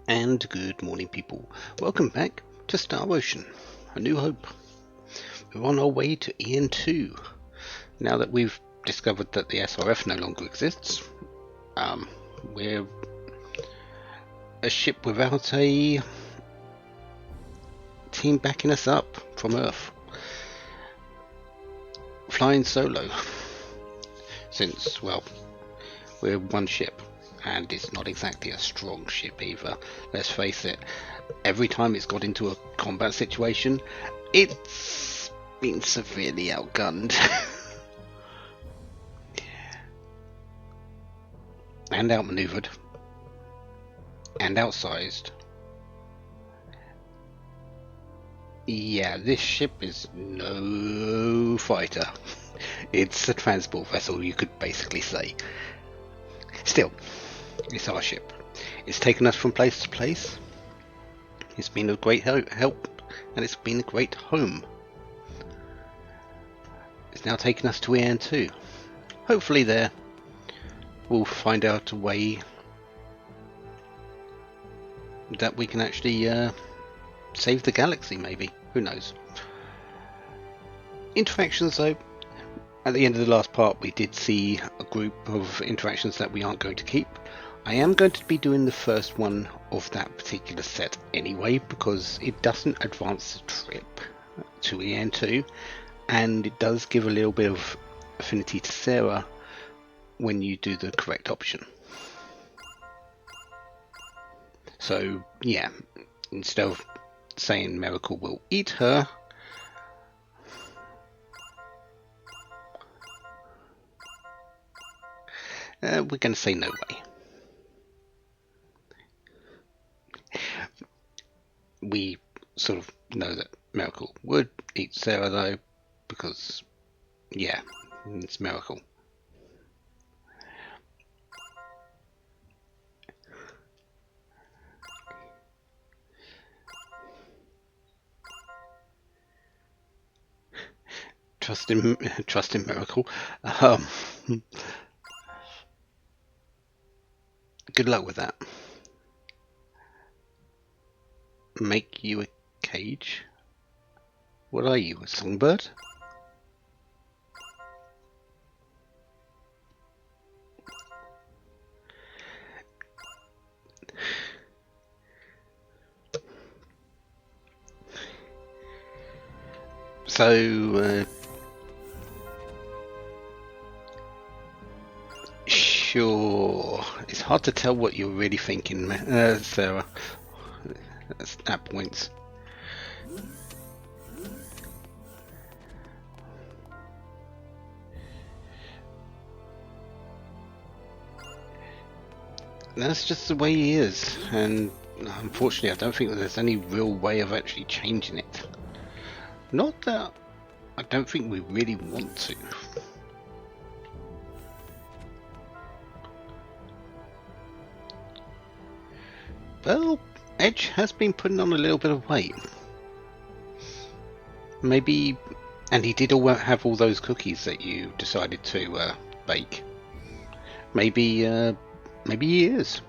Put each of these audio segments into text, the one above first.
And good morning, people. Welcome back to Star Ocean, A New Hope. We're on our way to EN2. Now that we've discovered that the SRF no longer exists, we're a ship without a team backing us up from Earth. Flying solo. Since, well, we're one ship. And it's not exactly a strong ship either. Let's face it, every time it's got into a combat situation, it's been severely outgunned. And outmaneuvered. And outsized. Yeah, this ship is no fighter. It's a transport vessel, you could basically say. Still, it's our ship. It's taken us from place to place. It's been a great help, and it's been a great home. It's now taken us to EN2. Hopefully there we'll find out a way that we can actually save the galaxy, maybe. Who knows? Interactions, though. At the end of the last part, we did see a group of interactions that we aren't going to keep. I am going to be doing the first one of that particular set anyway, because it doesn't advance the trip to EN2, and it does give a little bit of affinity to Sarah when you do the correct option. So, yeah, instead of saying Miracle will eat her, we're going to say no way. We sort of know that Miracle would eat Sarah, though, because, yeah, it's Miracle. Trust in Miracle. Good luck with that. Make you a cage? What are you, a songbird? So, sure. It's hard to tell what you're really thinking, Sarah, at points. That's just the way he is, and unfortunately I don't think that there's any real way of actually changing it. Not that I don't think we really want to. Well, Edge has been putting on a little bit of weight. Maybe, and he did have all those cookies that you decided to bake. Maybe he is.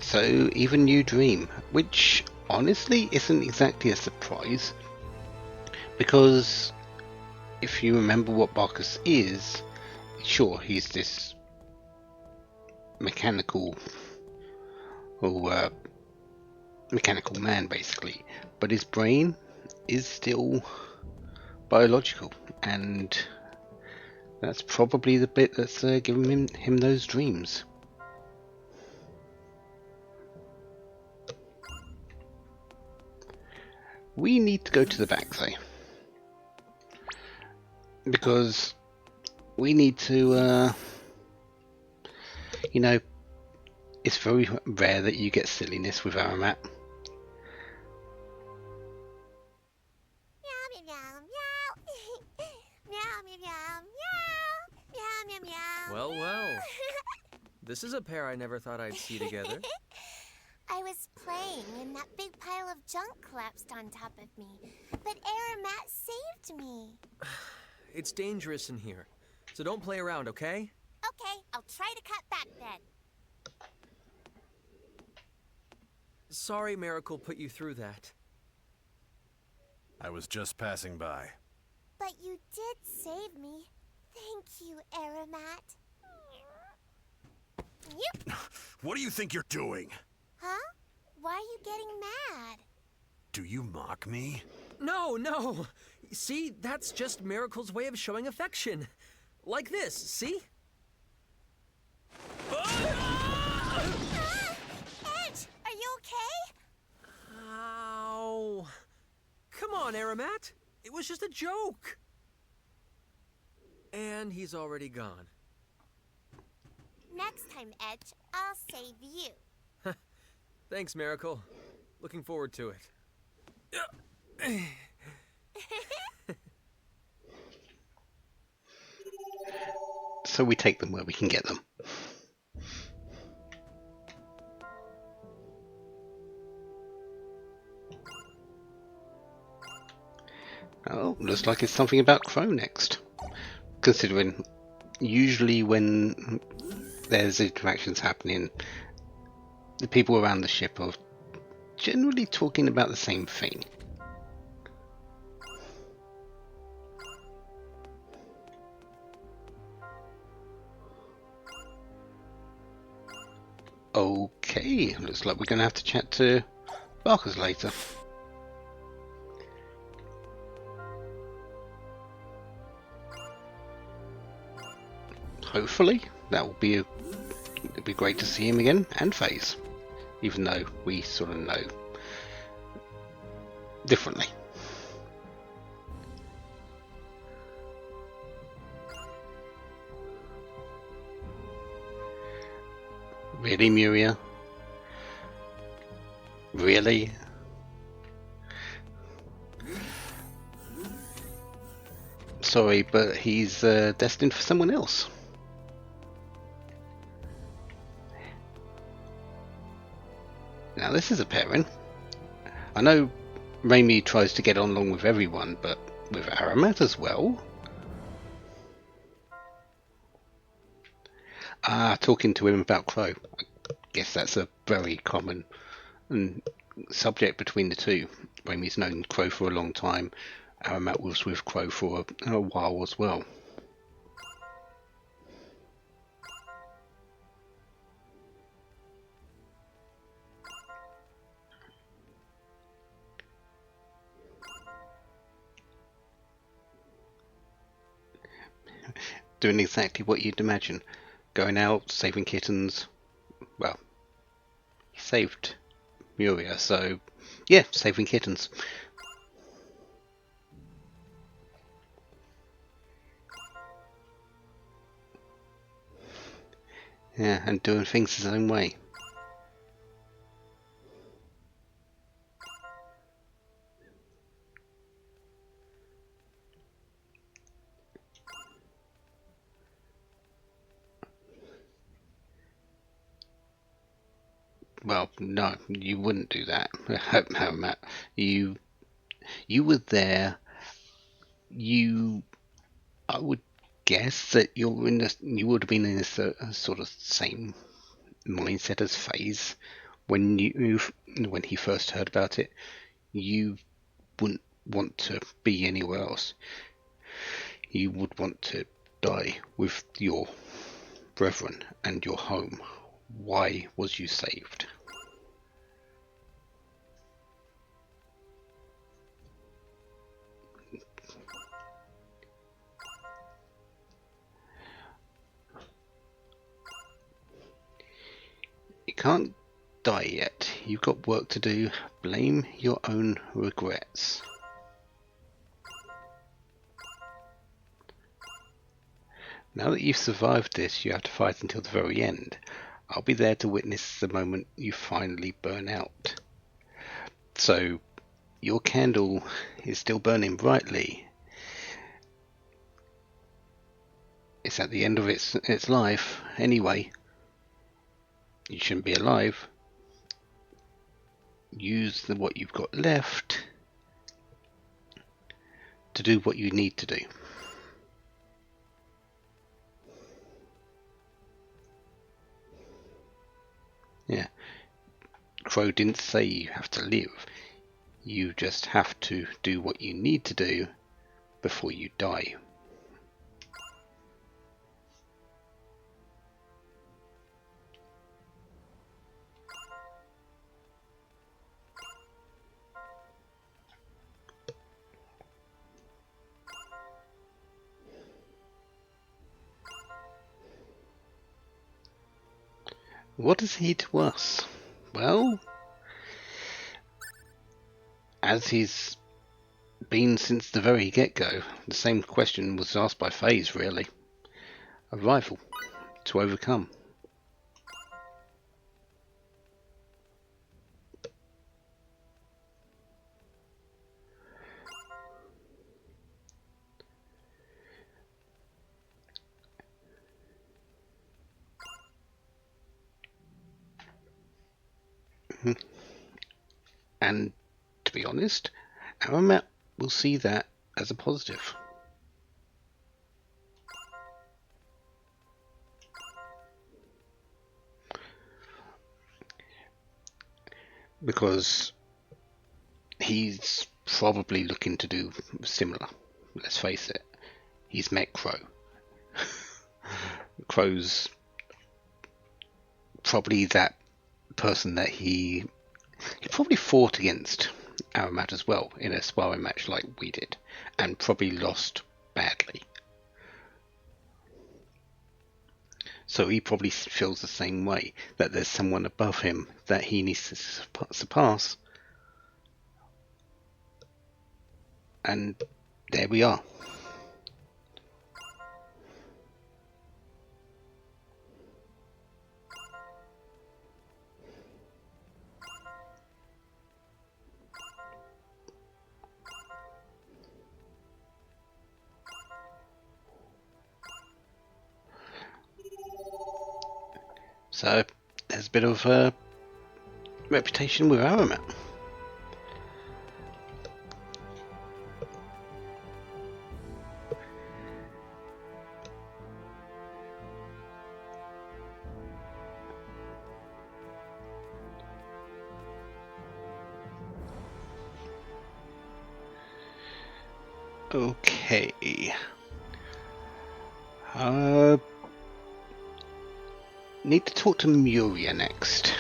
So even you dream, which honestly isn't exactly a surprise, because if you remember what Barkus is, sure, he's this mechanical or mechanical man basically, but his brain is still biological, and that's probably the bit that's giving him those dreams. We need to go to the back though, because we need to you know, it's very rare that you get silliness with Aramat. Well, well. This is a pair I never thought I'd see together. I was playing and that big pile of junk collapsed on top of me, but Aramat saved me. It's dangerous in here, so don't play around, okay? Okay, I'll try to cut back then. Sorry Miracle put you through that. I was just passing by. But you did save me. Thank you, Aramat. Yep. What do you think you're doing? Huh? Why are you getting mad? Do you mock me? No. See, that's just Miracle's way of showing affection. Like this, see? Ah! Edge, are you okay? Ow. Come on, Aramat. It was just a joke. And he's already gone. Next time, Edge, I'll save you. Thanks, Miracle. Looking forward to it. So we take them where we can get them. Oh, looks like it's something about Crow next. Considering usually when there's interactions happening, the people around the ship are generally talking about the same thing. Okay, looks like we're going to have to chat to Barkers later. Hopefully, it'll be great to see him again, and FaZe, even though we sort of know differently. Really, Muria? Really? Sorry, but he's destined for someone else. Now this is a pairing. I know Raimi tries to get on along with everyone, but with Aramat as well? Talking to him about Crow. I guess that's a very common subject between the two. Raimi's known Crow for a long time. Aramat was with Crow for a while as well. Doing exactly what you'd imagine. Going out, saving kittens. Well, he saved Muria, so yeah, saving kittens. Yeah, and doing things his own way. Well, no, you wouldn't do that, Matt. You were there. I would guess that you would have been in this sort of same mindset as FaZe when he first heard about it. You wouldn't want to be anywhere else. You would want to die with your brethren and your home. Why was you saved? You can't die yet. You've got work to do. Blame your own regrets. Now that you've survived this, you have to fight until the very end. I'll be there to witness the moment you finally burn out. So, your candle is still burning brightly. It's at the end of its life, anyway. You shouldn't be alive. Use what you've got left to do what you need to do. Yeah. Crow didn't say you have to live. You just have to do what you need to do before you die. What is he to us? Well, as he's been since the very get-go, the same question was asked by FaZe, really. A rival to overcome. And to be honest, Aramat will see that as a positive. Because he's probably looking to do similar. Let's face it, he's met Crow. Crow's probably that person that he probably fought against Aramat as well in a sparring match like we did, and probably lost badly. So he probably feels the same way, that there's someone above him that he needs to surpass. And there we are. So there's a bit of a reputation with Aramat. Okay. Need to talk to Muria next.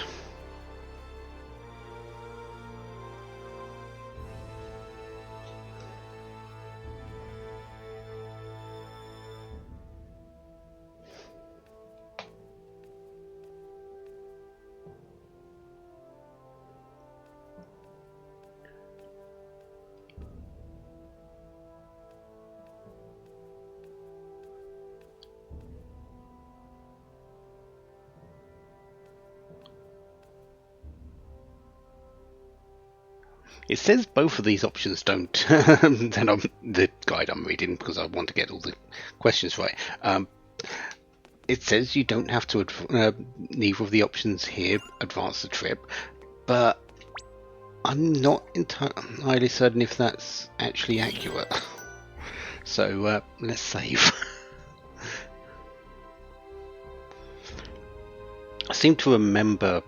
It says both of these options don't. Then the guide I'm reading, because I want to get all the questions right. It says you don't have to. Neither of the options here advance the trip, but I'm not entirely certain if that's actually accurate. So let's save. I seem to remember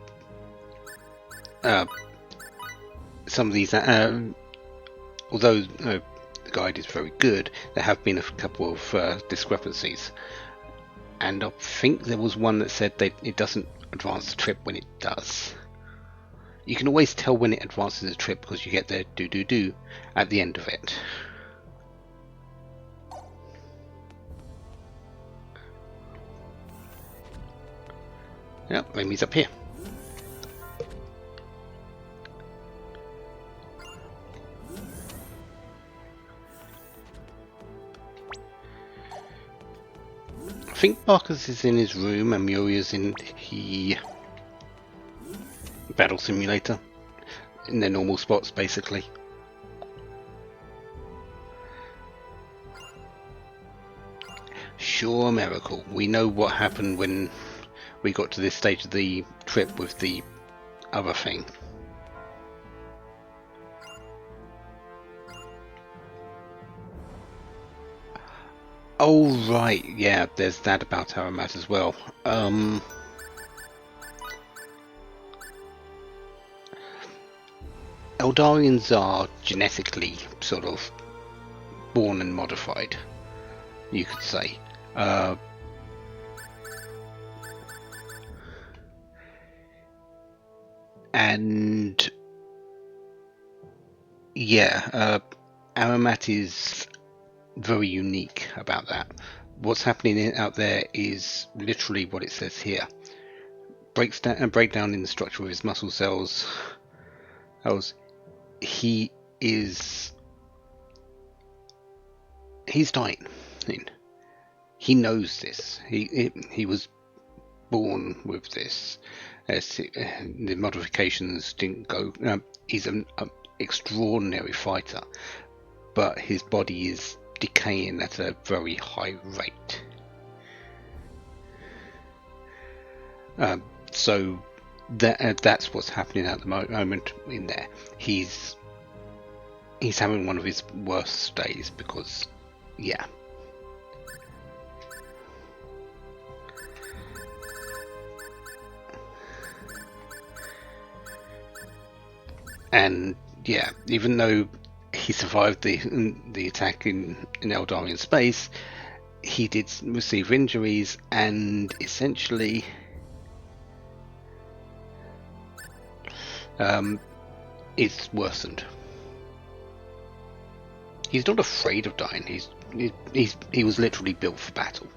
some of these, although the guide is very good, there have been a couple of discrepancies, and I think there was one that said that it doesn't advance the trip when it does. You can always tell when it advances the trip because you get the do at the end of it. Yep, Remy's up here. I think Barker's is in his room and Muria's in the battle simulator, in their normal spots basically. Sure, Miracle. We know what happened when we got to this stage of the trip with the other thing. Oh right, yeah, there's that about Aramat as well. Eldarians are genetically sort of born and modified, you could say. And yeah, Aramat is very unique about that. What's happening out there is literally what it says here. Breakdown in the structure of his muscle cells. He is he's dying. He knows this. He was born with this. The modifications didn't go. He's an extraordinary fighter, but his body is decaying at a very high rate. So that's what's happening at the moment in there. He's having one of his worst days because, yeah. And yeah, even though he survived the attack in Eldarian space, he did receive injuries, and essentially it's worsened. He's not afraid of dying. He was literally built for battle.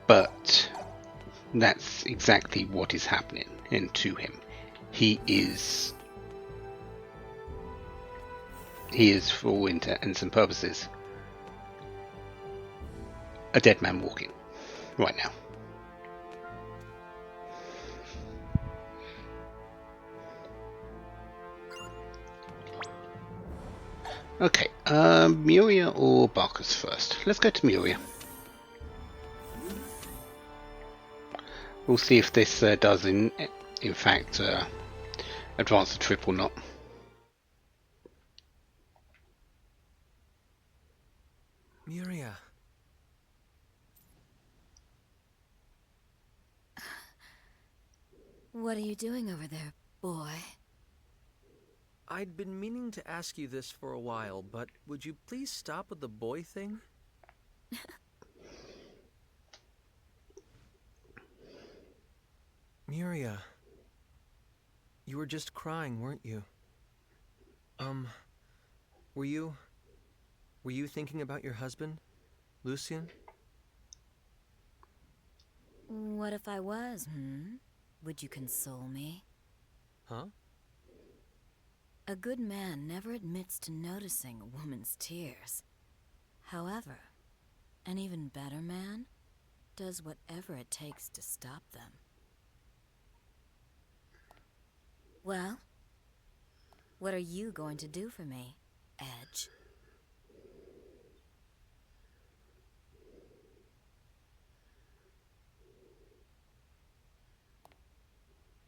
But that's exactly what is happening to him. He is, for all intents and purposes, a dead man walking right now. Okay, Muria or Barkus first? Let's go to Muria. We'll see if this does in fact advance the trip or not. Muria. What are you doing over there, boy? I'd been meaning to ask you this for a while, but would you please stop with the boy thing? Muria. You were just crying, weren't you? Were you thinking about your husband, Lucien? What if I was, Would you console me? Huh? A good man never admits to noticing a woman's tears. However, an even better man does whatever it takes to stop them. Well, what are you going to do for me, Edge?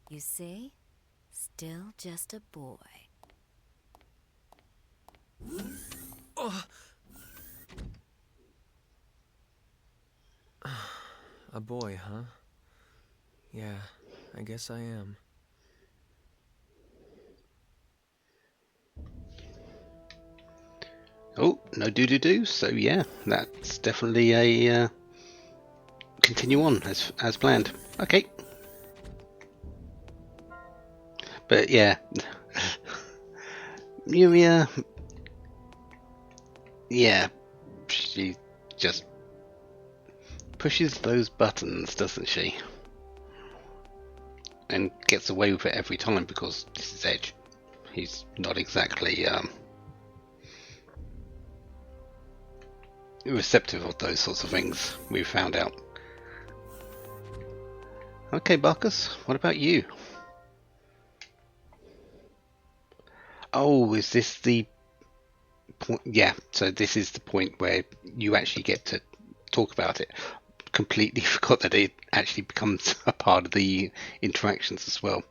You see? Still just a boy. Oh. A boy, huh? Yeah, I guess I am. Oh, no do. So yeah, that's definitely a continue on as planned. Okay. But yeah, Muria, yeah, she just pushes those buttons, doesn't she? And gets away with it every time because this is Edge. He's not exactly receptive of those sorts of things, we've found out. Okay, Barkus, what about you? Oh, is this the point. Yeah, so this is the point where you actually get to talk about it. Completely forgot that it actually becomes a part of the interactions as well.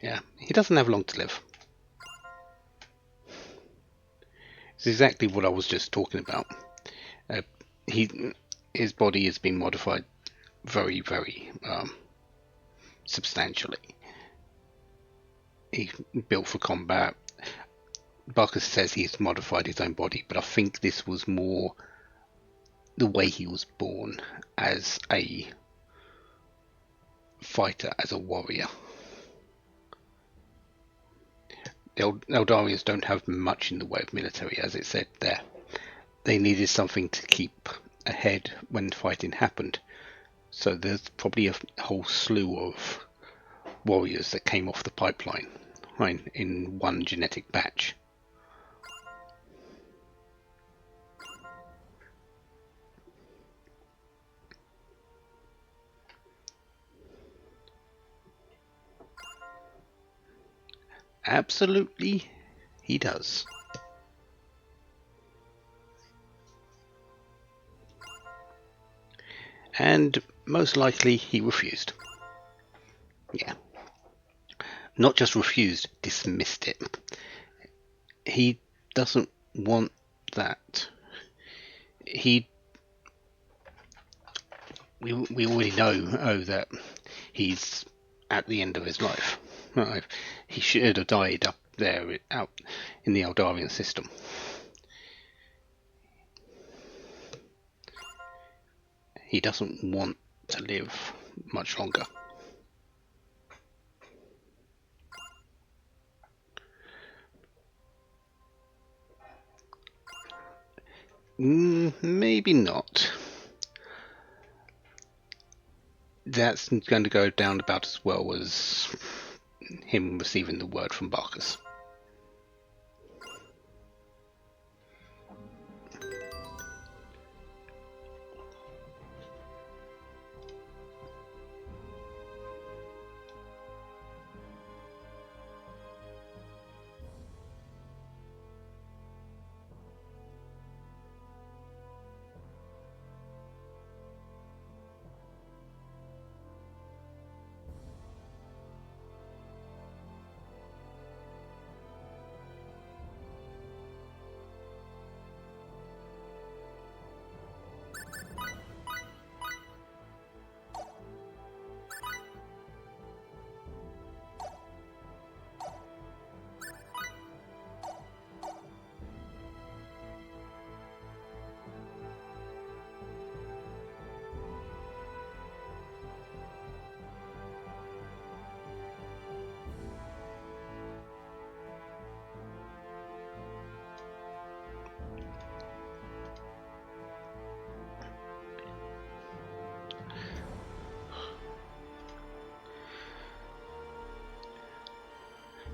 Yeah, he doesn't have long to live. It's exactly what I was just talking about. Uh, his body has been modified very, very substantially. He built for combat. Barker says he's modified his own body, but I think this was more the way he was born as a fighter, as a warrior. The Eldarians don't have much in the way of military, as it said there. They needed something to keep ahead when fighting happened. So there's probably a whole slew of warriors that came off the pipeline, right, in one genetic batch. Absolutely, he does. And most likely he refused. Yeah. Not just refused, dismissed it. He doesn't want that. We already know that he's at the end of his life. Right? He should have died up there out in the Eldarian system. He doesn't want to live much longer. Maybe not. That's going to go down about as well as him receiving the word from Barkus.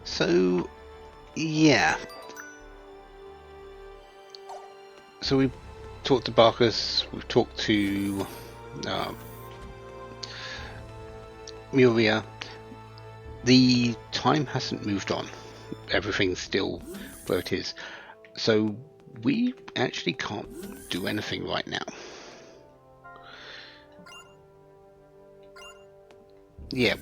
So, yeah. So we've talked to Barkus, we've talked to Muria. The time hasn't moved on. Everything's still where it is. So we actually can't do anything right now. Yeah,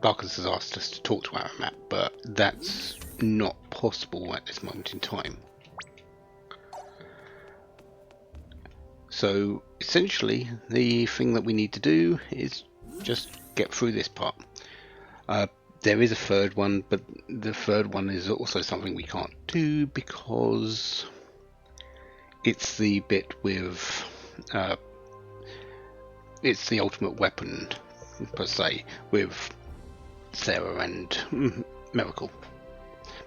Barkus has asked us to talk to Aramat, but that's not possible at this moment in time. So essentially, the thing that we need to do is just get through this part. There is a third one, but the third one is also something we can't do because it's the bit with it's the ultimate weapon per se with Sarah and Miracle.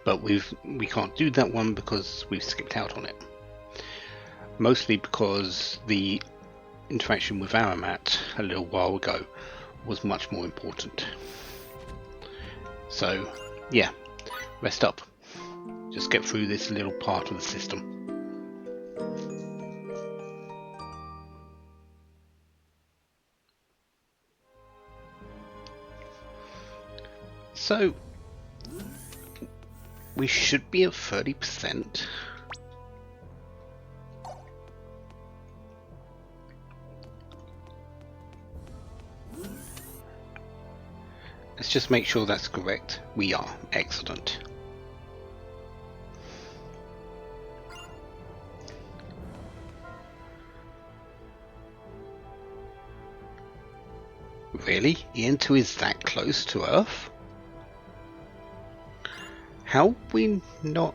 But we can't do that one because we've skipped out on it. Mostly because the interaction with Aramat a little while ago was much more important. So, yeah, rest up. Just get through this little part of the system. So we should be at 30%. Let's just make sure that's correct. We are. Excellent. Really? EN2 is that close to Earth? How we not...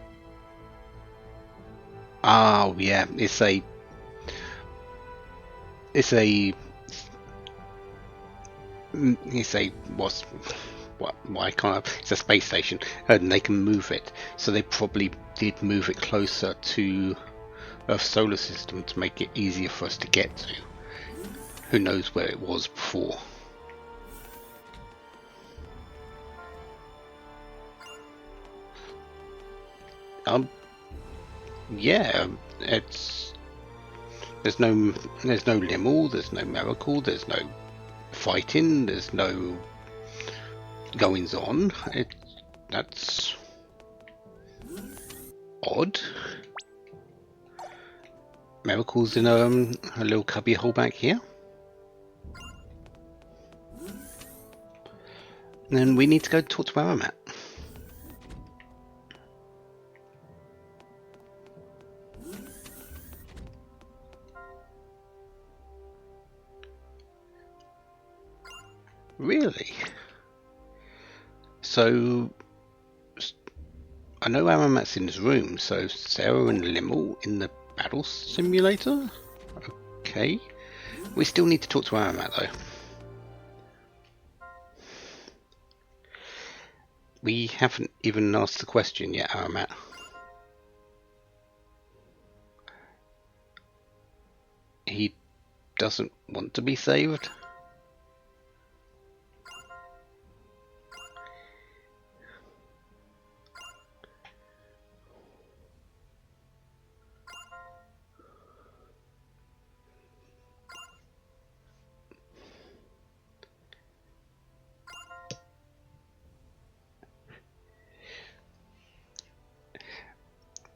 Oh yeah, it's a why can't I? It's a space station and they can move it, so they probably did move it closer to Earth's solar system to make it easier for us to get to. Who knows where it was before. Yeah, it's there's no Limmel, there's no Miracle, there's no fighting, there's no goings on. That's odd. Miracle's in a little cubby hole back here. And then we need to go talk to Aramat. Really? So I know Aramat's in his room, so Sarah and Limmel in the battle simulator? Okay. We still need to talk to Aramat though. We haven't even asked the question yet, Aramat. He doesn't want to be saved?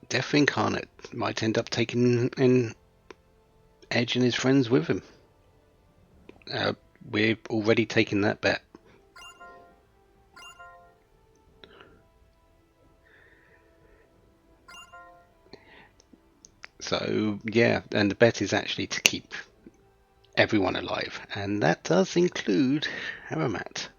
Death Incarnate might end up taking in Edge and his friends with him. We're already taking that bet. So yeah, and the bet is actually to keep everyone alive, and that does include Aramat.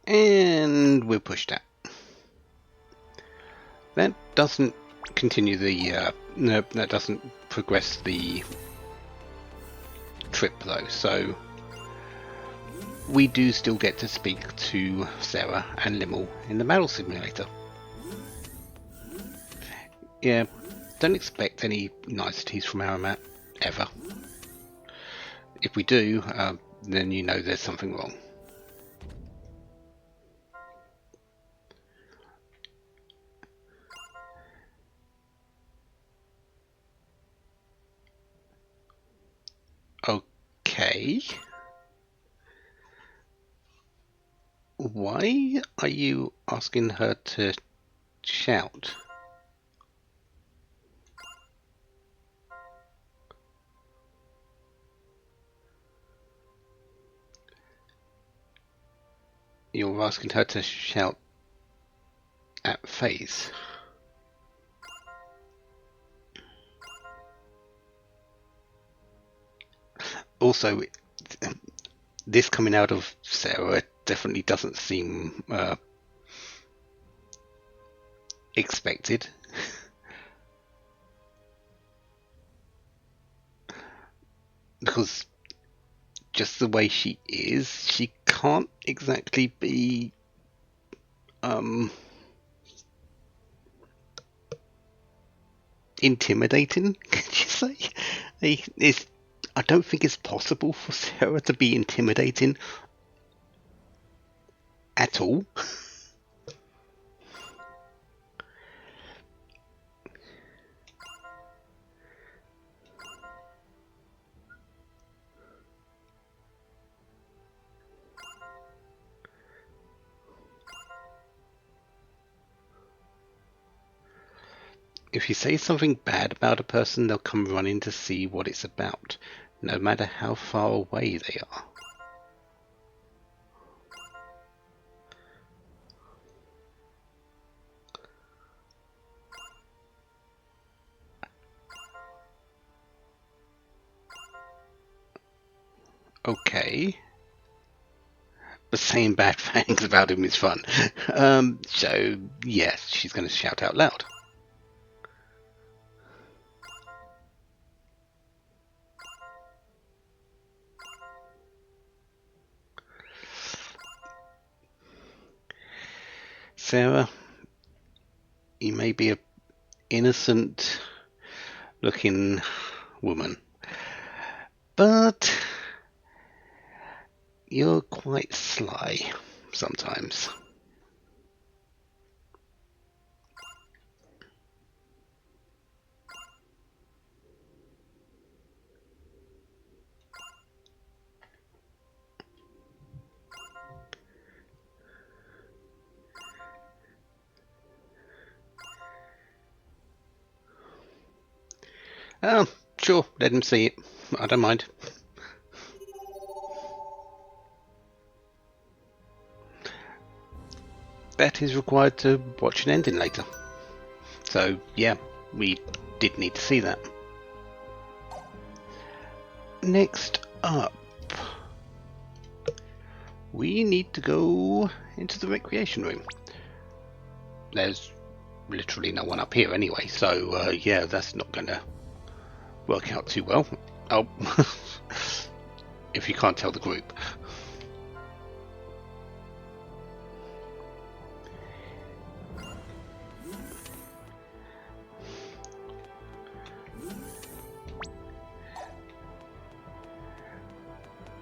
And we're pushed out. That doesn't continue the no, that doesn't progress the trip though, so we do still get to speak to Sarah and Limmel in the battle simulator. Yeah, don't expect any niceties from Aramat ever. If we do, then you know there's something wrong. Okay. Why are you asking her to shout? You're asking her to shout at FaZe. Also, this coming out of Sarah definitely doesn't seem expected. Because just the way she is, she can't exactly be intimidating, could you say? I don't think it's possible for Sarah to be intimidating at all. If you say something bad about a person, they'll come running to see what it's about, no matter how far away they are. Okay. But saying bad things about him is fun. So, yes, she's going to shout out loud. Sarah, you may be an innocent looking woman, but you're quite sly sometimes. Sure, let him see it. I don't mind. That is required to watch an ending later. So, yeah, we did need to see that. Next up, we need to go into the recreation room. There's literally no one up here anyway, so yeah, that's not going to work out too well. Oh, if you can't tell the group.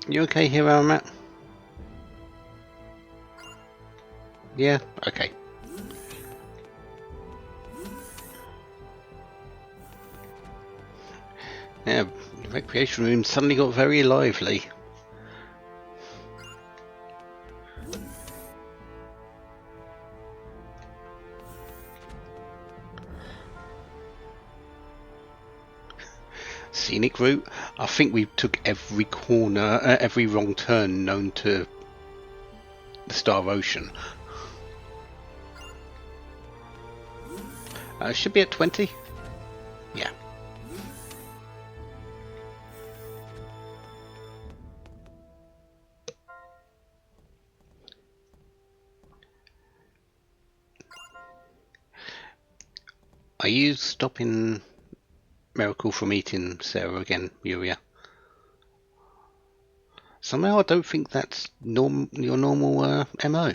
You okay here, Matt? Yeah? Okay. Yeah, the recreation room suddenly got very lively. Scenic route. I think we took every corner, every wrong turn known to the Star Ocean. Should be at 20. Yeah. Are you stopping Miracle from eating Sarah again, Yuria? Somehow I don't think that's your normal MO.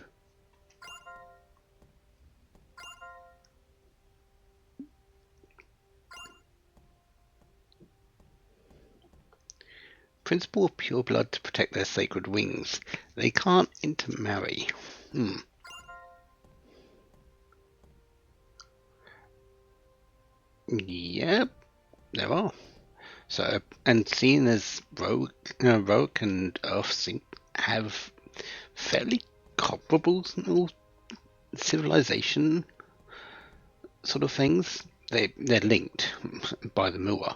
Principle of pure blood to protect their sacred wings. They can't intermarry. Yep, there are. So, and seeing as Rogue and Earthsync have fairly comparable civilization sort of things, they're linked by the Moor.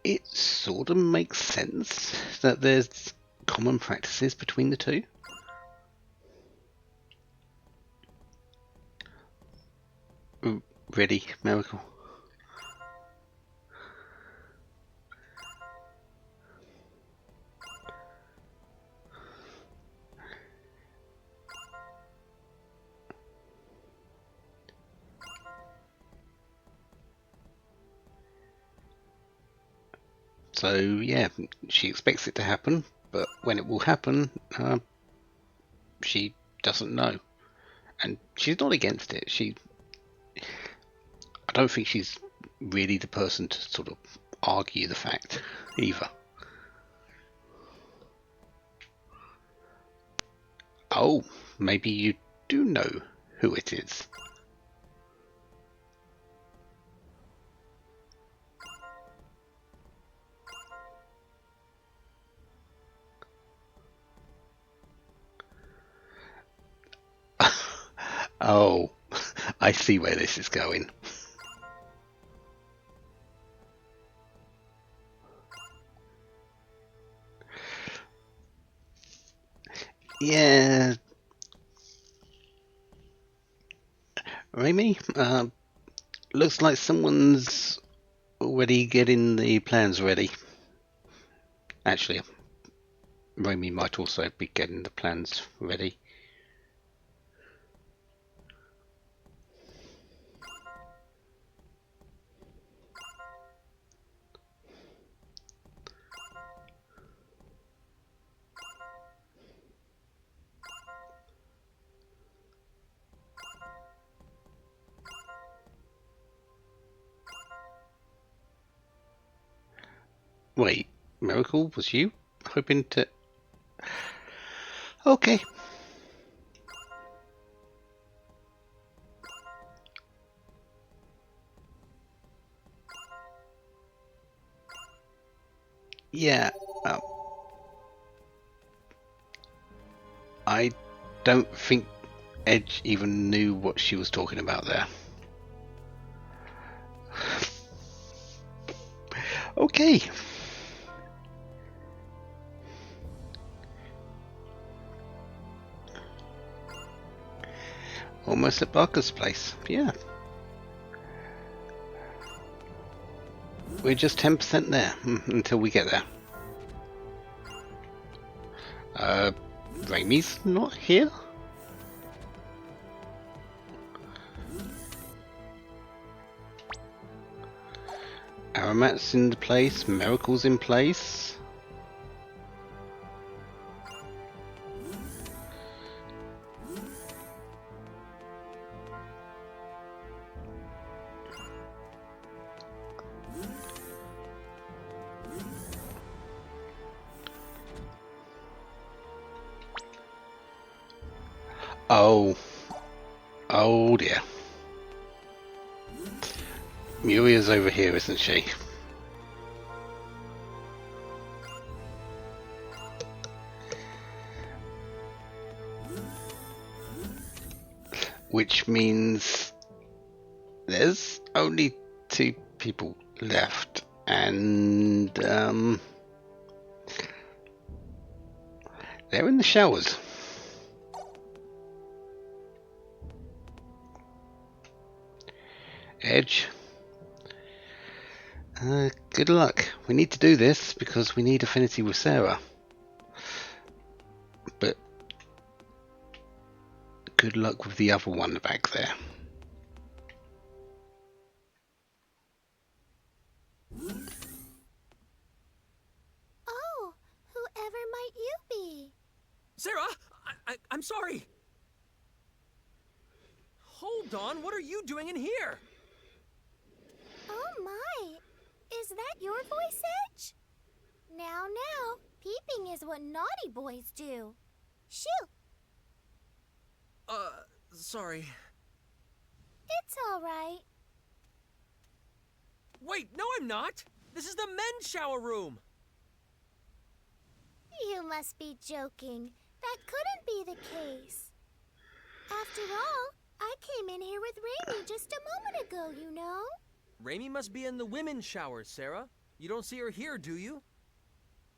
It sort of makes sense that there's common practices between the two. Ready, Miracle? So yeah, she expects it to happen, but when it will happen, she doesn't know, and she's not against it. I don't think she's really the person to sort of argue the fact either. Oh, maybe you do know who it is. Oh, I see where this is going. Yeah, Raimi, looks like someone's already getting the plans ready. Actually, Raimi might also be getting the plans ready. Wait, Miracle, was you hoping to... Okay. Yeah, I don't think Edge even knew what she was talking about there. Okay. Almost at Barker's place, yeah. We're just 10% there until we get there. Raimi's not here? Aramat's in the place, Miracle's in place. Oh. Oh dear. Muria's over here, isn't she? Which means there's only 2 people left, and they're in the showers. Edge. Good luck. We need to do this because we need affinity with Sarah. But good luck with the other one back there. Oh, whoever might you be? Sarah, I'm sorry. Hold on, what are you doing in here? Oh my, is that your voice, Edge? Now, peeping is what naughty boys do. Shoo! Sorry. It's all right. Wait, no I'm not. This is the men's shower room. You must be joking. That couldn't be the case. After all, I came in here with Raimi just a moment ago, you know? Raimi must be in the women's showers, Sarah. You don't see her here, do you?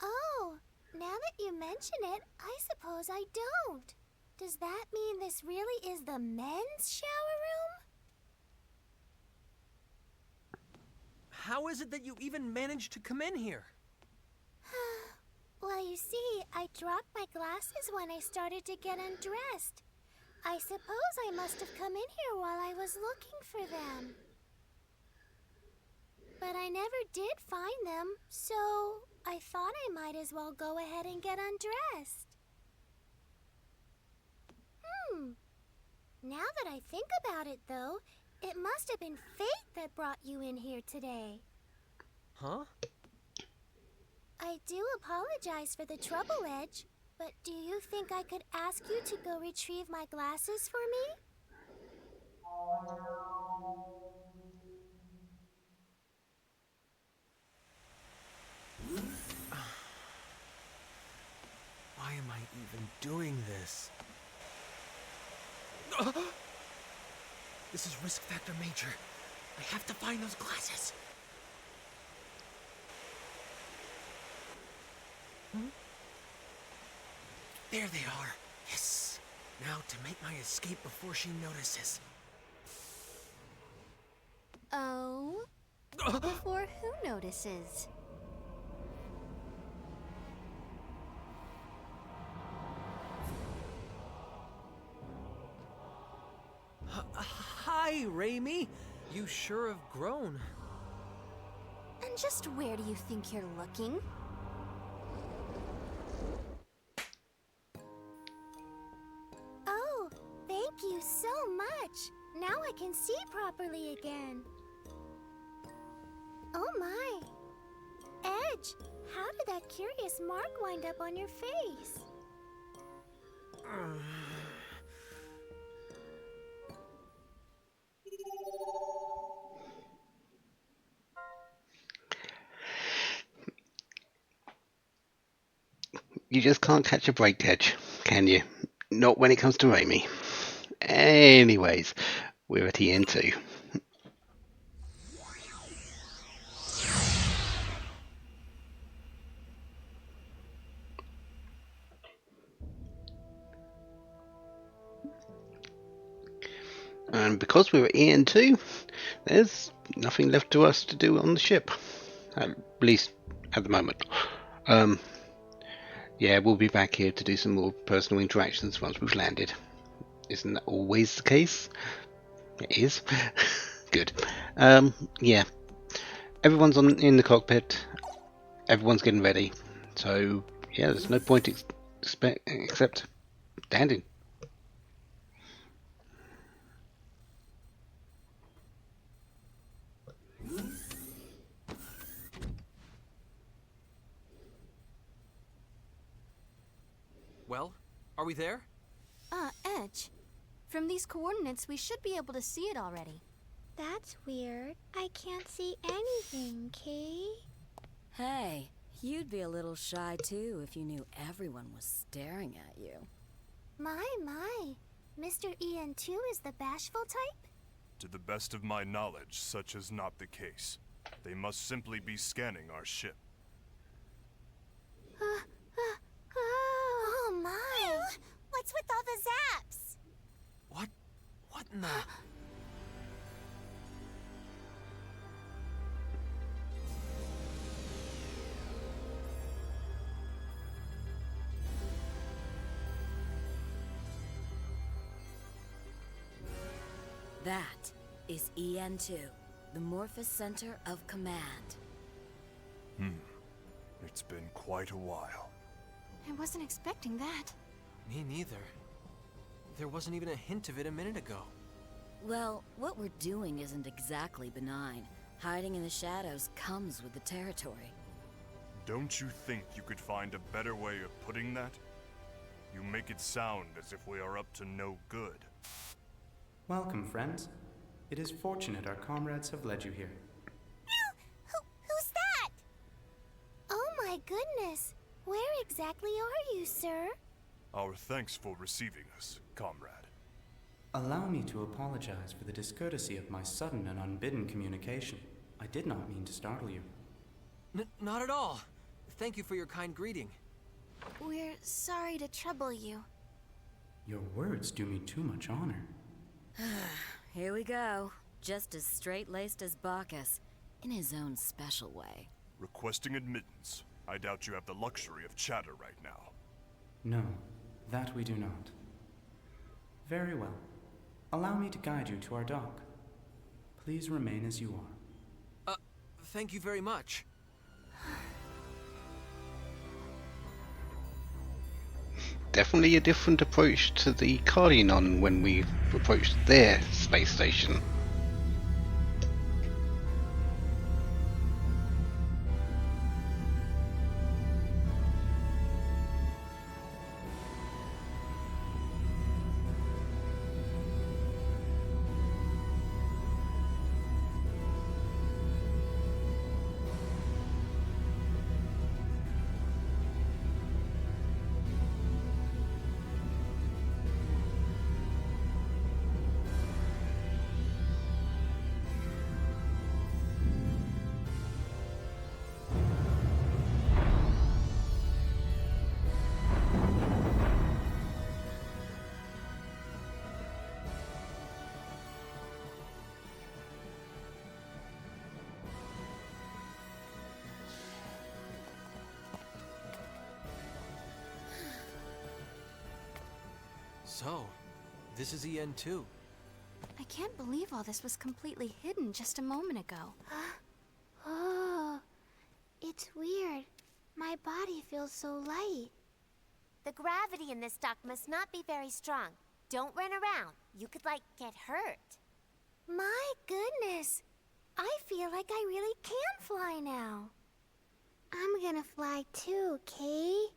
Oh, now that you mention it, I suppose I don't. Does that mean this really is the men's shower room? How is it that you even managed to come in here? Well, you see, I dropped my glasses when I started to get undressed. I suppose I must have come in here while I was looking for them. But I never did find them, so I thought I might as well go ahead and get undressed. Now that I think about it, though, it must have been fate that brought you in here today. Huh? I do apologize for the trouble, Edge. But do you think I could ask you to go retrieve my glasses for me? Why am I even doing this? This is risk factor major. I have to find those glasses. There they are. Yes. Now to make my escape before she notices. Oh? Before who notices? Hi, Raimi. You sure have grown. And just where do you think you're looking? Oh, thank you so much. Now I can see properly again. Oh my. Edge, how did that curious mark wind up on your face? You just can't catch a break, Edge, can you? Not when it comes to Amy. Anyways, we're at EN2. And because we're at EN2, there's nothing left to us to do on the ship. At least at the moment. Yeah, we'll be back here to do some more personal interactions once we've landed. Isn't that always the case? It is. Good. Yeah. Everyone's in the cockpit. Everyone's getting ready. So, yeah, there's no point except landing. Well, are we there? Edge. From these coordinates, we should be able to see it already. That's weird. I can't see anything, Kay. Hey, you'd be a little shy too if you knew everyone was staring at you. My. Mr. EN2 is the bashful type? To the best of my knowledge, such is not the case. They must simply be scanning our ship. Oh my! What's with all the zaps? What? What in the... That is EN2, the Morphous Center of Command. It's been quite a while. I wasn't expecting that. Me neither. There wasn't even a hint of it a minute ago. Well, what we're doing isn't exactly benign. Hiding in the shadows comes with the territory. Don't you think you could find a better way of putting that? You make it sound as if we are up to no good. Welcome, friends. It is fortunate our comrades have led you here. Who's that? Oh my goodness. Where exactly are you, sir? Our thanks for receiving us, comrade. Allow me to apologize for the discourtesy of my sudden and unbidden communication. I did not mean to startle you. Not at all. Thank you for your kind greeting. We're sorry to trouble you. Your words do me too much honor. Here we go. Just as straight-laced as Bacchus, in his own special way. Requesting admittance. I doubt you have the luxury of chatter right now. No, that we do not. Very well. Allow me to guide you to our dock. Please remain as you are. Thank you very much. Definitely a different approach to the Cardianon when we approached their space station. So, this is EN2. I can't believe all this was completely hidden just a moment ago. Oh, it's weird. My body feels so light. The gravity in this dock must not be very strong. Don't run around. You could, like, get hurt. My goodness. I feel like I really can fly now. I'm gonna fly too, Kay.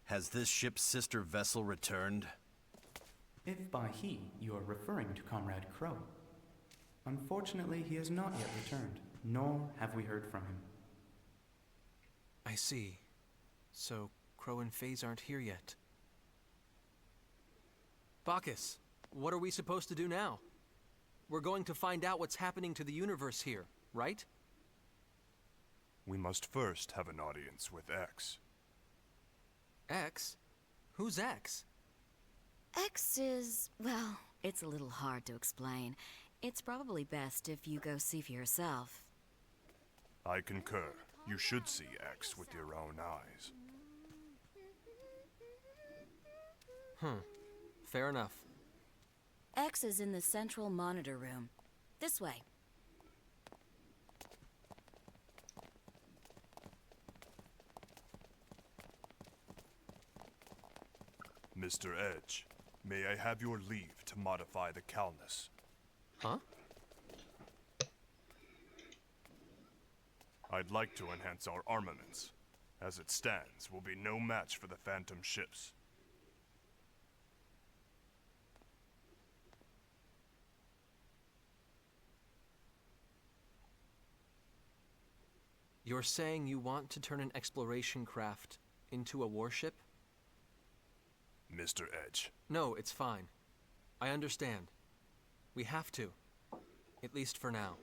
Has this ship's sister vessel returned? If by he you are referring to Comrade Crow. Unfortunately, he has not yet returned, nor have we heard from him. I see. So, Crow and Phase aren't here yet. Bacchus, what are we supposed to do now? We're going to find out what's happening to the universe here, right? We must first have an audience with X. X? Who's X? X is, well, it's a little hard to explain. It's probably best if you go see for yourself. I concur. You should see X with your own eyes. Fair enough. X is in the central monitor room. This way. Mr. Edge, may I have your leave to modify the Calnus? Huh? I'd like to enhance our armaments. As it stands, we'll be no match for the Phantom ships. You're saying you want to turn an exploration craft into a warship? Mr. Edge. No, it's fine. I understand. We have to. At least for now.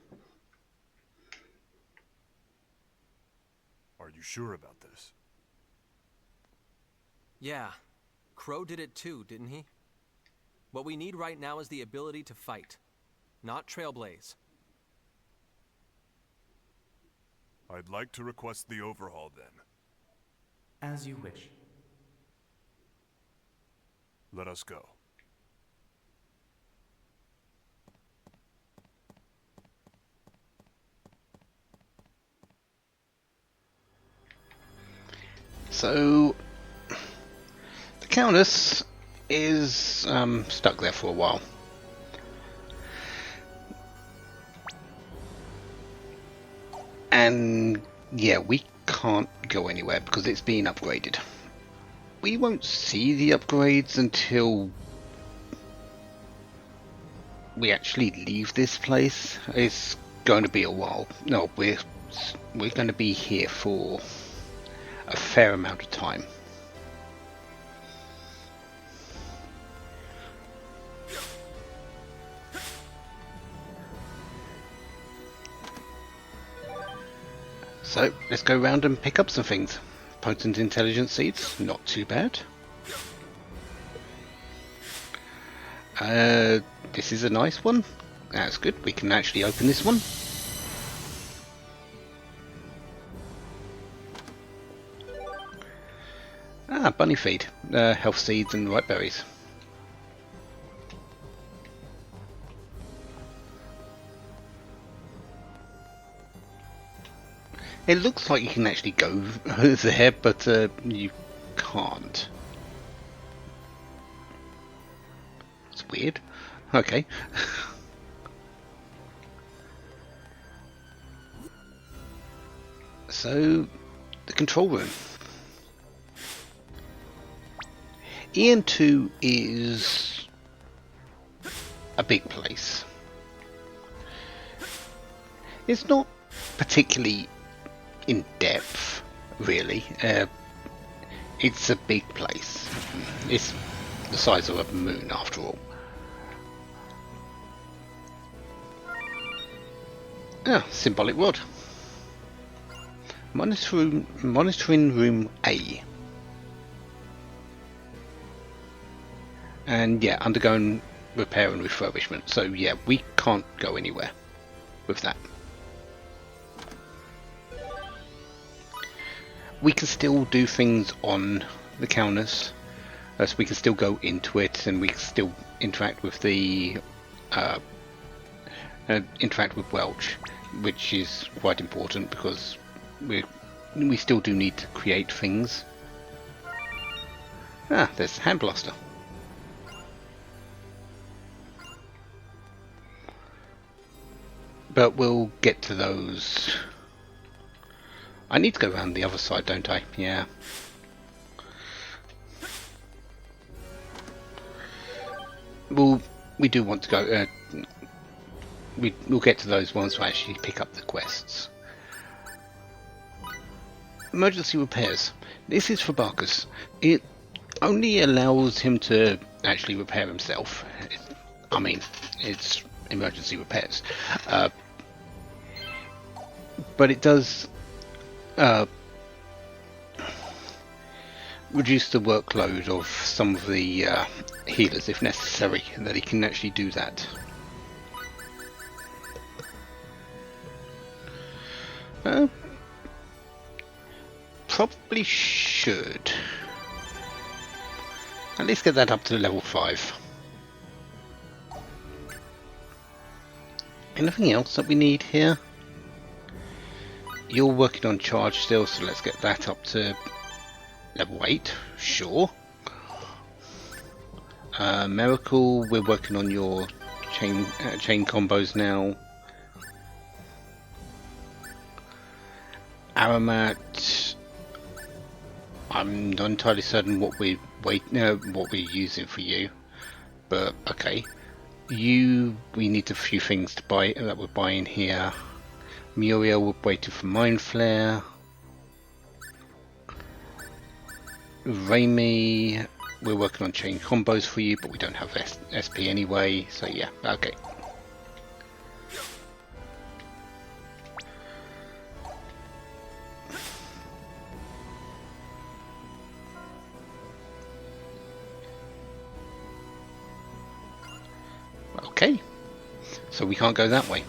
Are you sure about this? Yeah. Crow did it too, didn't he? What we need right now is the ability to fight, not trailblaze. I'd like to request the overhaul then. As you wish. Let us go. So, the Countess is stuck there for a while. And yeah, we can't go anywhere because it's being upgraded. We won't see the upgrades until we actually leave this place. It's going to be a while. No, we're going to be here for a fair amount of time. So let's go around and pick up some things. Potent intelligence seeds, not too bad. This is a nice one. That's good. We can actually open this one. Ah, bunny feed, health seeds and ripe berries. It looks like you can actually go there, but you can't. It's weird. Okay. So, the control room. EN2 is a big place. It's not particularly in depth, really. It's a big place. It's the size of a moon, after all. Ah, symbolic rod. Monitoring room A. And yeah, undergoing repair and refurbishment. So yeah, we can't go anywhere with that. We can still do things on the counters, so we can still go into it, and we can still interact with the interact with Welch, which is quite important because we still do need to create things. Ah, there's Hand Blaster. But we'll get to those. I need to go around the other side, don't I? Yeah. Well, we do want to go. We'll get to those once we actually pick up the quests. Emergency repairs. This is for Barkus. It only allows him to actually repair himself. I mean, it's emergency repairs. But it does reduce the workload of some of the healers if necessary, and that he can actually do that. Probably should at least get that up to level 5. Anything else that we need here? You're working on charge still, so let's get that up to level 8. Sure. Miracle, we're working on your chain combos now. Aromat, I'm not entirely certain what we're using for you, but okay. We need a few things to buy that we're buying here. Muriel, we're waiting for Mind Flare. Raimi, we're working on chain combos for you, but we don't have SP anyway, so yeah, okay. Okay, so we can't go that way.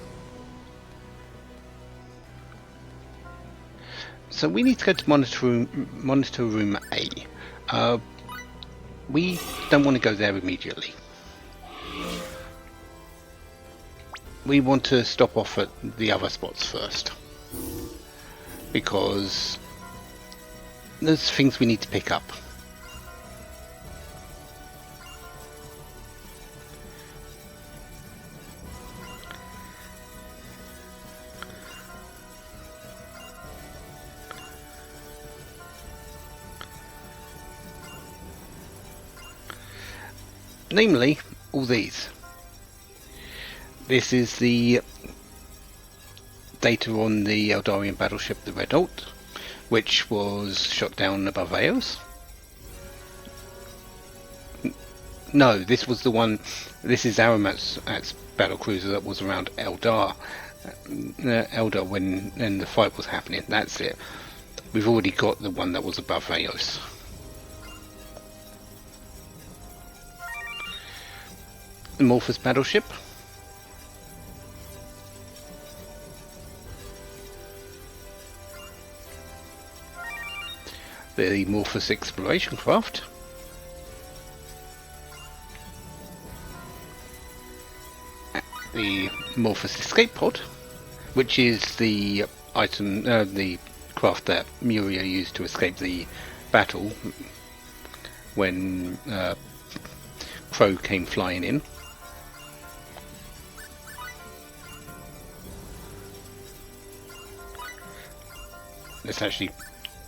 So we need to go to monitor room A. We don't want to go there immediately. We want to stop off at the other spots first, because there's things we need to pick up. Namely, all these. This is the data on the Eldarian battleship, the Red Alt, which was shot down above Eos. No, this was the one. This is Aramat's battlecruiser that was around Eldar when the fight was happening. That's it. We've already got the one that was above Eos. The Morphous battleship. The Morphous exploration craft. The Morphous escape pod, which is the item, the craft that Muria used to escape the battle when Crow came flying in. Let's actually,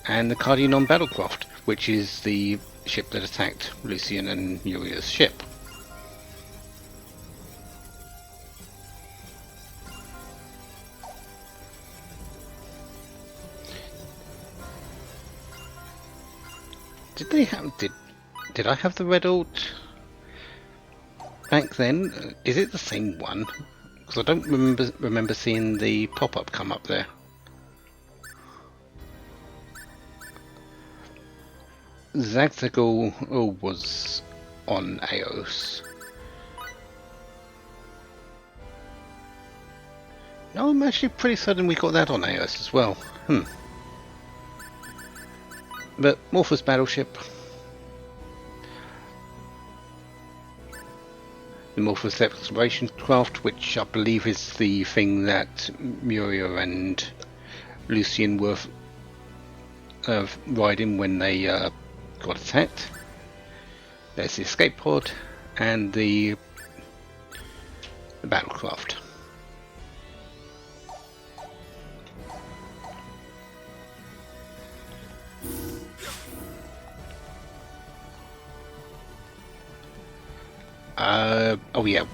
and the Cardionon battlecraft, which is the ship that attacked Lucian and Muria's ship. Did they have? Did I have the Red Alt back then? Is it the same one? Because I don't remember seeing the pop-up come up there. Zagzagoul was on Eos. No, I'm actually pretty certain we got that on AOS as well. But Morpheus Battleship. The Morpheus Exploration Craft, which I believe is the thing that Muria and Lucian were riding when they got attacked. There's the escape pod and the battlecraft. Oh yeah,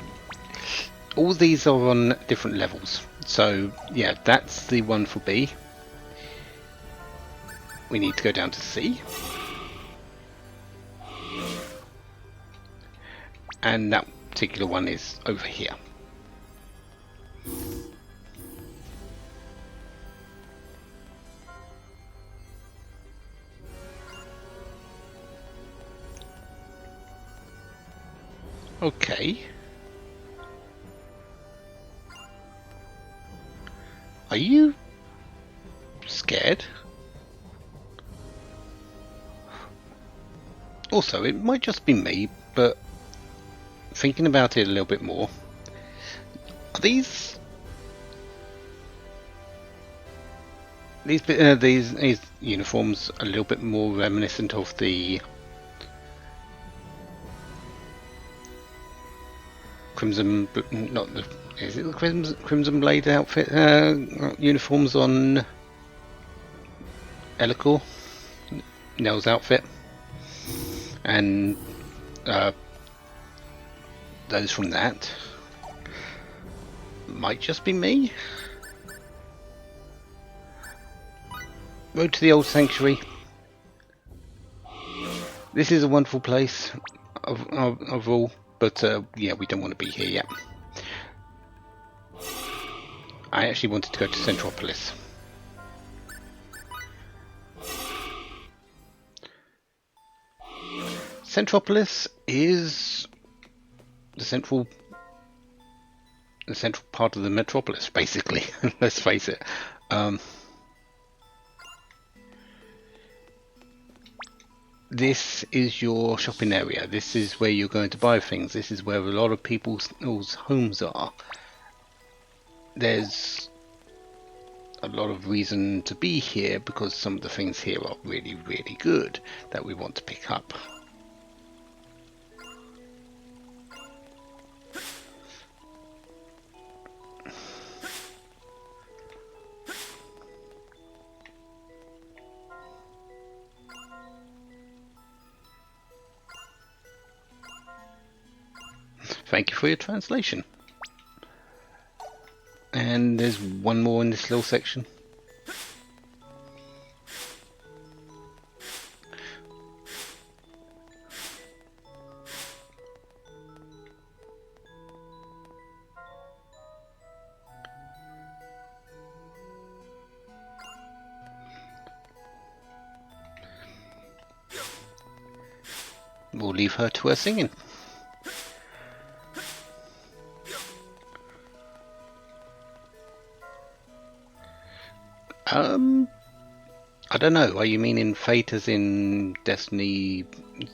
all these are on different levels, so yeah, that's the one for B. We need to go down to C, and that particular one is over here. Okay. Are you scared? Also, it might just be me, but thinking about it a little bit more, are these uniforms a little bit more reminiscent of the Crimson, not the, is it the Crimson Blade outfit uniforms on Elikor, Nell's outfit, and those from that? Might just be me. Road to the Old Sanctuary. This is a wonderful place overall, but yeah, we don't want to be here yet. I actually wanted to go to Centropolis. Centropolis is the central part of the metropolis, basically. Let's face it. This is your shopping area. This is where you're going to buy things. This is where a lot of people's homes are. There's a lot of reason to be here because some of the things here are really, really good that we want to pick up. Thank you for your translation. And there's one more in this little section. We'll leave her to her singing. I don't know. Are you meaning fate as in destiny,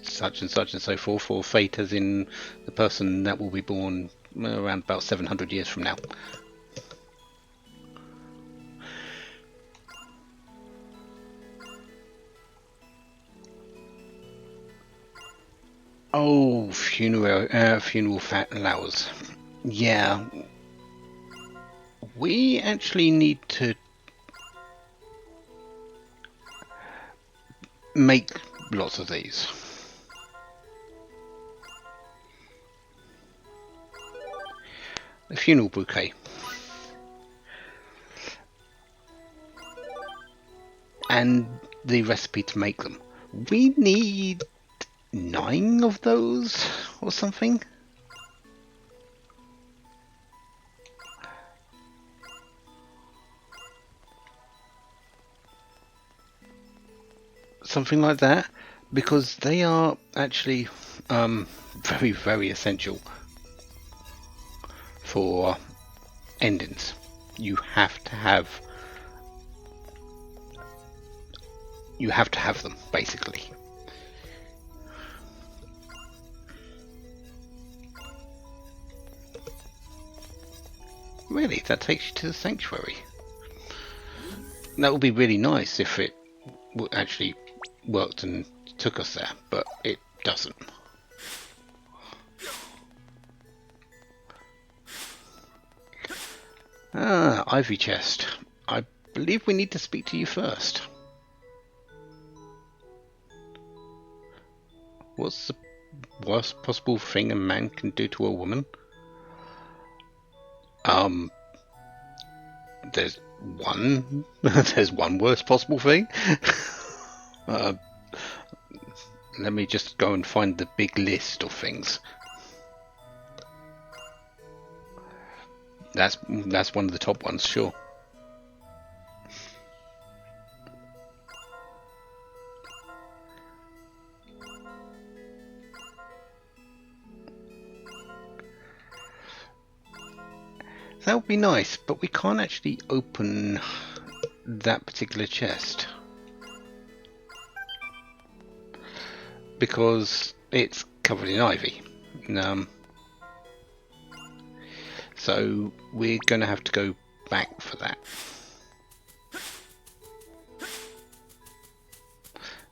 such and so forth, or fate as in the person that will be born around about 700 years from now? Oh, funeral flowers. Yeah. We actually need to make lots of these. A funeral bouquet. And the recipe to make them. We need 9 of those or something. Something like that, because they are actually very, very essential for endings. You have to have them, basically. Really, that takes you to the sanctuary. That would be really nice if it actually worked and took us there, but it doesn't. Ah, Ivy chest. I believe we need to speak to you first. What's the worst possible thing a man can do to a woman? There's one. There's one worst possible thing. Let me just go and find the big list of things. That's one of the top ones, sure. That would be nice, but we can't actually open that particular chest because it's covered in ivy. So we're going to have to go back for that.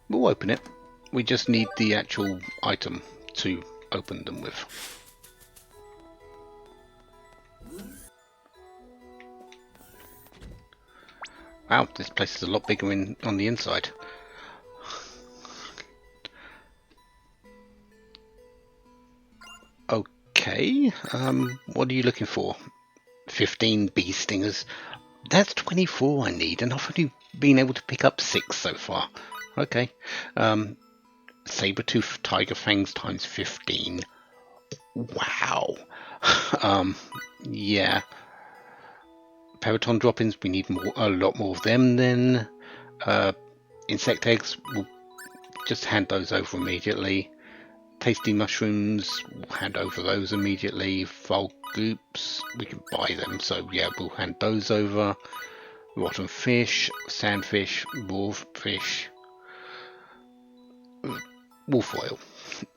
We'll open it. We just need the actual item to open them with. Wow, this place is a lot bigger on the inside. Okay, what are you looking for? 15 bee stingers. That's 24 I need, and I've only been able to pick up 6 so far. Okay. Saber-tooth tiger fangs times 15. Wow. Yeah. Periton droppings, we need a lot more of them then. Insect eggs, we'll just hand those over immediately. Tasty mushrooms, we'll hand over those immediately. Vole goops, we can buy them, so yeah, we'll hand those over. Rotten fish, sandfish, raw fish, wolf oil.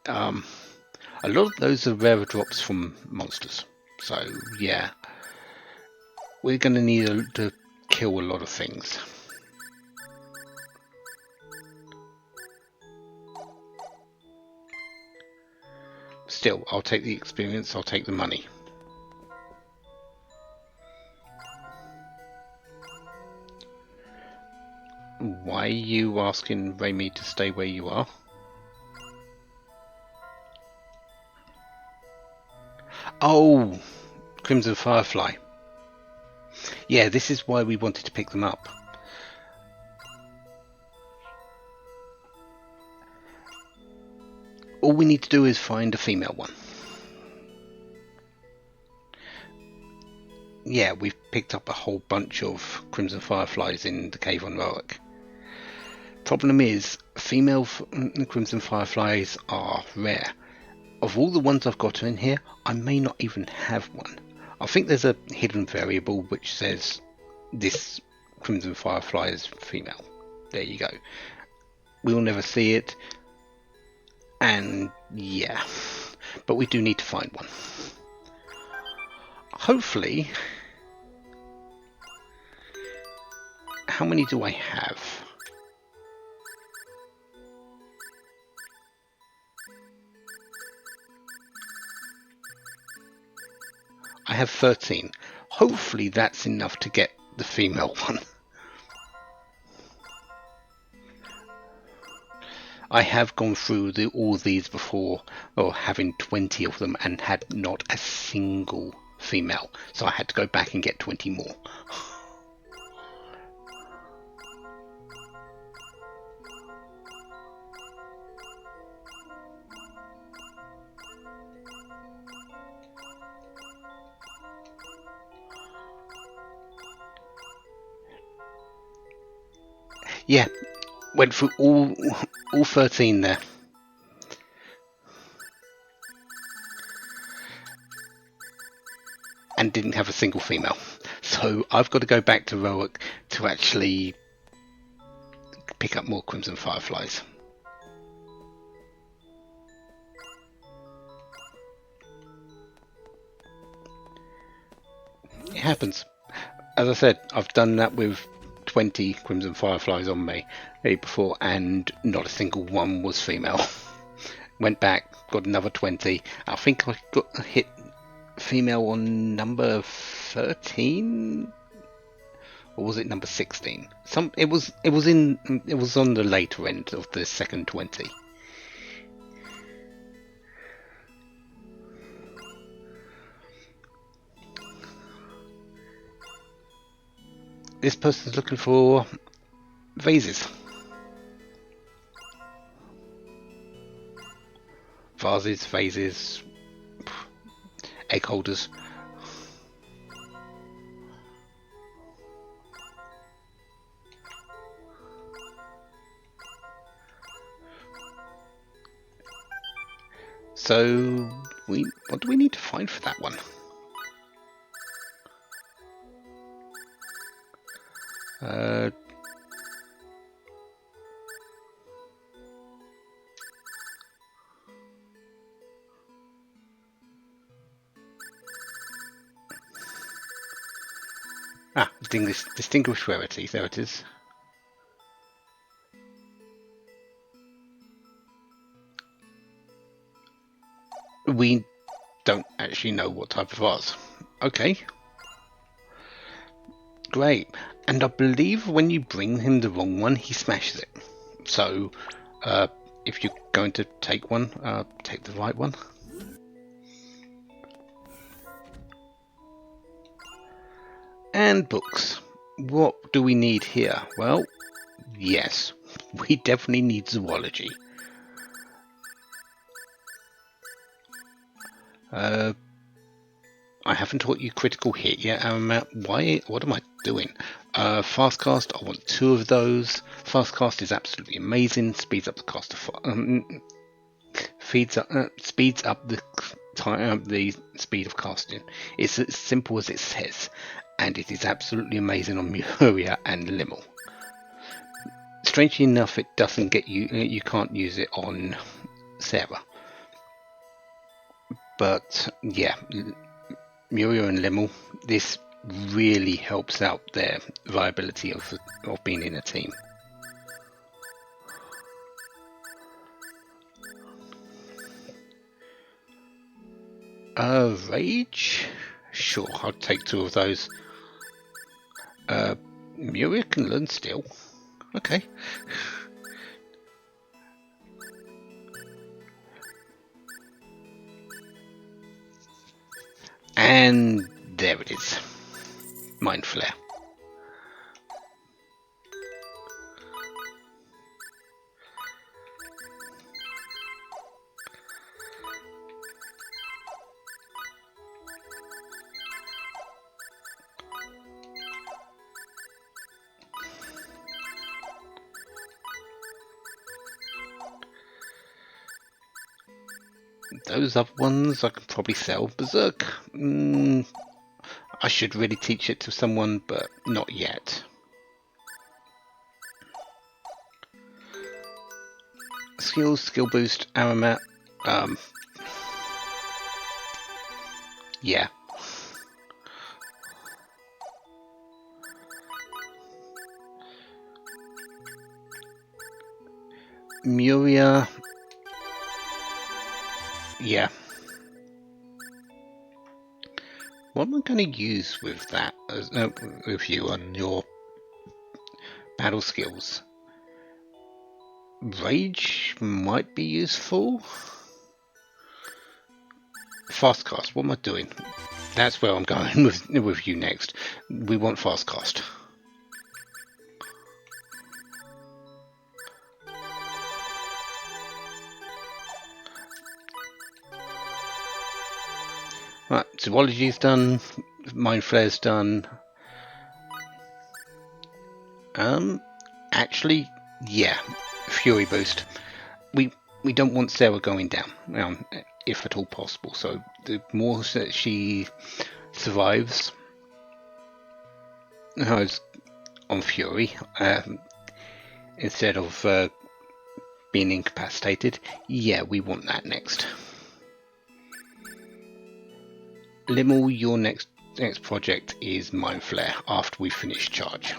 A lot of those are rarer drops from monsters, so yeah. We're going to need to kill a lot of things. Still, I'll take the experience, I'll take the money. Why are you asking Raimi to stay where you are? Oh, Crimson Firefly. Yeah, this is why we wanted to pick them up. All we need to do is find a female one. Yeah, we've picked up a whole bunch of Crimson Fireflies in the cave on Roic. Problem is, female Crimson Fireflies are rare. Of all the ones I've got in here, I may not even have one. I think there's a hidden variable which says this Crimson Firefly is female. There you go. We'll never see it. And yeah, but we do need to find one. Hopefully, how many do I have? I have 13. Hopefully that's enough to get the female one. I have gone through all these before, or having 20 of them, and had not a single female. So I had to go back and get 20 more. Yeah, went through all 13 there. And didn't have a single female. So So I've got to go back to Roic to actually pick up more Crimson Fireflies. It happens. As I said, I've done that with 20 Crimson Fireflies on me before, and not a single one was female. Went back, got another 20. I think I got hit female on number 13, or was it number 16? It was on the later end of the second 20. This person's looking for vases. Vases, egg holders. So, what do we need to find for that one? Distinguished rarity, there it is. We don't actually know what type of vase. Okay. Great. And I believe when you bring him the wrong one, he smashes it. So, if you're going to take one, take the right one. And books. What do we need here? Well, yes, we definitely need zoology. I haven't taught you critical hit yet, Why? What am I doing? Fast cast. I want 2 of those. Fast cast is absolutely amazing. Speeds up the cost of speeds up the time, the speed of casting. It's as simple as it says, and it is absolutely amazing on Muria and Limmel. Strangely enough, it doesn't get you. You can't use it on Sarah. But yeah, Muria and Limmel, this really helps out their viability of being in a team. Rage? Sure, I'll take 2 of those. Muria can learn Steel. Okay. And there it is. Mind Flare. Those other ones I can probably sell. Berserk. I should really teach it to someone, but not yet. Skills, skill boost, Aramat. Yeah. Muria. Yeah. What am I going to use with that, with you on your battle skills? Rage might be useful. Fast cast, what am I doing? That's where I'm going with you next. We want fast cast. Right, zoology's done, mind flare's done. Actually, yeah, fury boost. We don't want Sarah going down, if at all possible. So the more that she survives, I was on Fury instead of being incapacitated. Yeah, we want that next. Limmel, your next project is Mind Flare after we finish Charge.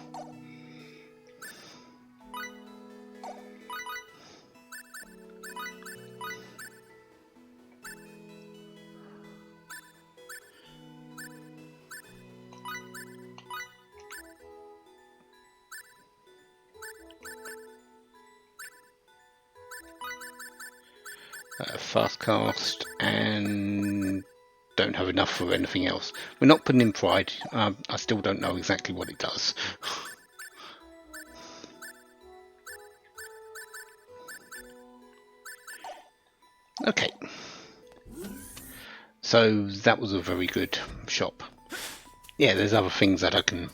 Fast cast and don't have enough for anything else. We're not putting in Pride. I still don't know exactly what it does. Okay. So that was a very good shop. Yeah, there's other things that I can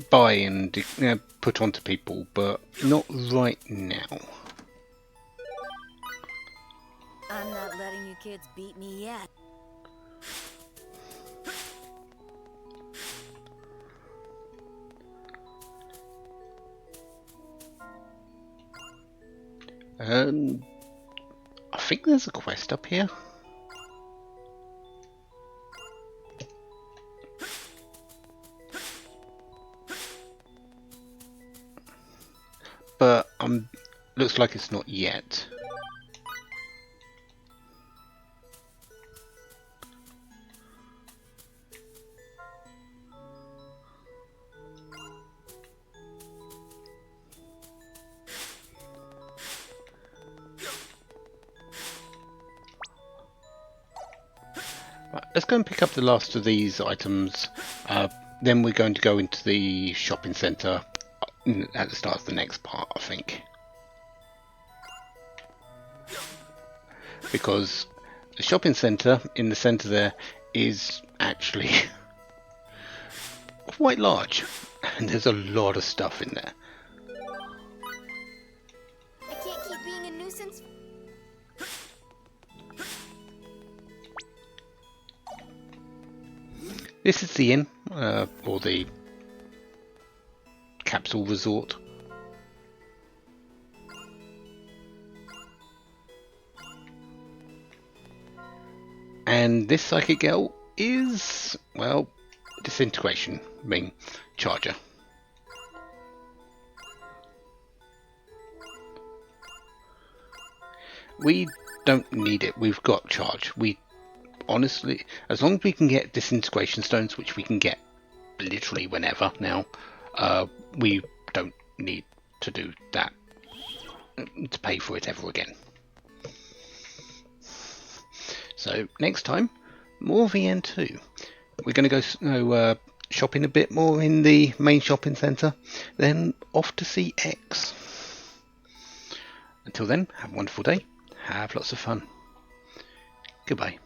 buy and put onto people, but not right now. I'm not letting you kids beat me yet. I think there's a quest up here. But looks like it's not yet. Right, let's go and pick up the last of these items. Then we're going to go into the shopping centre at the start of the next part, I think. Because the shopping centre in the centre there is actually quite large, and there's a lot of stuff in there. I can't keep being a nuisance. This is the inn, or the capsule resort. And this psychic girl is, well, disintegration, being charger. We don't need it, we've got charge. We honestly, as long as we can get disintegration stones, which we can get literally whenever now, we don't need to do that to pay for it ever again. So next time, more VN2. We're going to go shopping a bit more in the main shopping centre, then off to see X. Until then, have a wonderful day, have lots of fun. Goodbye.